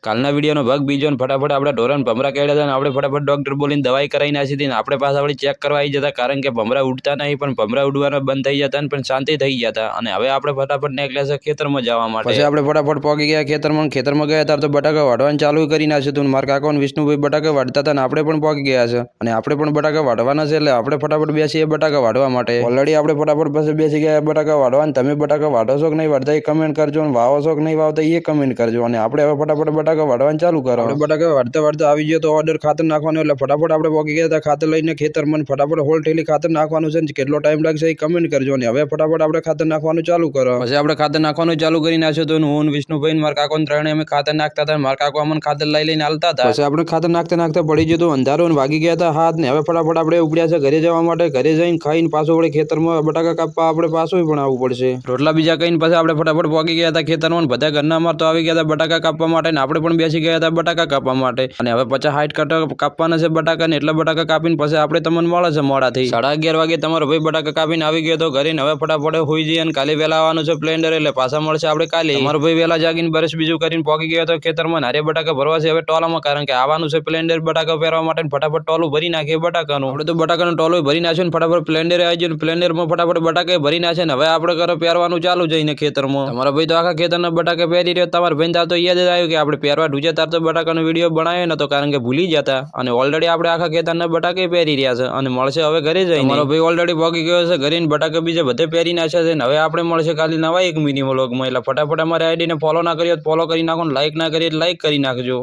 કાલના વિડીયોનો ભાગ બીજો ને ફટાફટ આપણે ઢોરણ ભમરા કેળ્યા હતા અને આપણે ફટાફટ ડૉક્ટર બોલીને દવાઈ કરાવી નાખી હતી ને આપણે પાછા વળી ચેક કરવા આવી જતા કારણ કે ભમરા ઉડતા નહીં પણ ભમરા ઉડવાના બંધ થઈ જતા પણ શાંતિ થઈ ગયા હતા અને હવે આપણે ફટાફટ નીકળ્યા છે ખેતરમાં જવા માટે. પછી આપણે ફટાફટ પહોંચી ગયા ખેતરમાં ગયા ત્યારે તો બટાકા વાઢવાનું ચાલુ કરી નાખ્યું હતું. મારા કાકા અને વિષ્ણુભાઈ બટાકા વાઢતા હતા અને આપણે પણ પહોંચી ગયા છે અને આપણે પણ બટાકા વાઢવાના છે એટલે આપણે ફટાફટ બેસીએ બટાકા વાઢવા માટે. ઓલરેડી આપણે ફટાફટ પછી બેસી ગયા બટાકા વાઢવા. તમે બટાકા વાઢો છો કે નહીં વાઢતા એ કમેન્ટ કરજો અને વાવો છો કે નહીં વાવતા એ કમેન્ટ કરજો. અને આપણે હવે ફટાફટ બટાકા વાઢવાનું ચાલુ કરો. આપણે બટાકા વાઢતા આવી ગયો તો ઓર્ડર ખાતર નાખવાનો એટલે ફટાફટ આપણે પહોંચી ગયા હતા ખાતર લઈને ખેતરમાં. ફટાફટ હોલ ઠેલી ખાતર નાખવાનું છે. કેટલો ટાઈમ લાગશે એ કમેન્ટ કરજો. અને હવે ફટાફટ આપણે ખાતર નાખવાનું ચાલુ કરો. પછી આપણે ખાતર નાખવાનું ચાલુ કરી નાખ્યું હતું. હું વિષ્ણુભાઈ મારા કાકો ત્રણે અમે ખાતર નાખતા હતા. મારા કાકો અમને ખાતર લઈને હાલતા હતા. પછી આપણે ખાતર નાખતા પડી જતું અંધારું અને વાગી ગયા હતા હાથ ને. હવે ફટાફટ આપણે ઉપડ્યા છે ઘરે જવા માટે. ઘરે જઈને ખાઈને પાછું વળી ખેતરમાં બટાકા કાપવા આપણે પાછું પણ આવવું પડશે. રોટલા બીજા કહીને પછી આપણે ફટાફટ પહોંચી ગયા હતા ખેતરમાં. બધા ઘરના અમાર તો આવી ગયા હતા બટાકા કાપવા માટે ને આપણે પણ બેસી ગયા હતા બટાકા કાપવા માટે. અને હવે 50-60 કટક કાપવાના છે બટાકા ને એટલા બટાકા કાપીને પછી આપણે તમને મળે છે મોડાથી 11:30 વાગે તમારો ભાઈ બટાકા કાપીને આવી ગયો તો ઘરે. હવે ફટાફટ હોઈ જઈએ અને કાલે વહેલા આવવાનું છે સ્પ્લેન્ડર એટલે પાછા મળશે આપણે કાલે. મારો ભાઈ વહેલા જાગીને બરસ બીજું કરીને પહોંચી ગયો તો ખેતરમાં. નારે બટાકા ભરવા છે હવે ટોલામાં કારણ કે આવવાનું છે સ્પ્લેન્ડર બટાકા પહેરવા માટે. ફટાફટ ટોલું ભરી નાખીએ બટાકાનું. આપણે તો બટાકાનું ટોલું ભરી નાખ્યું ને ફટાફટ સ્પ્લેન્ડર આવી ગયું. સ્પ્લેન્ડરમાં ફટાફટ બટાકા ભરી નાખે ને હવે આપણે ઘરે પહેરવાનું ચાલુ જઈને ખેતરમાં. તમારા ભાઈ તો આખા ખેતરના બટાકા પહેરી રહ્યો. તમારા ભાઈ તાર તો યાદ જ આવ્યું કે આપણે પહેરવા ઢૂજે તાર તો બટાકાનો વિડીયો બનાવ્યો નતો કારણ કે ભૂલી જતા. અને ઓલરેડી આપણે આખા ખેતરના બટાકા પહેરી રહ્યા છે અને મળશે હવે ઘરે જઈને. મારો ભાઈ ઓલરેડી પહોંચી ગયો છે ઘરે. બટાકા બીજા બધે પહેરી નાખ્યા છે ને હવે આપણે મળશે ખાલી નવા એક મિની વ્લોગમાં. એટલે ફટાફટ અમારી આઈડીને ફોલો ના કરીએ ફોલો કરી નાખો, લાઈક ના કરીએ લાઈક કરી નાખજો.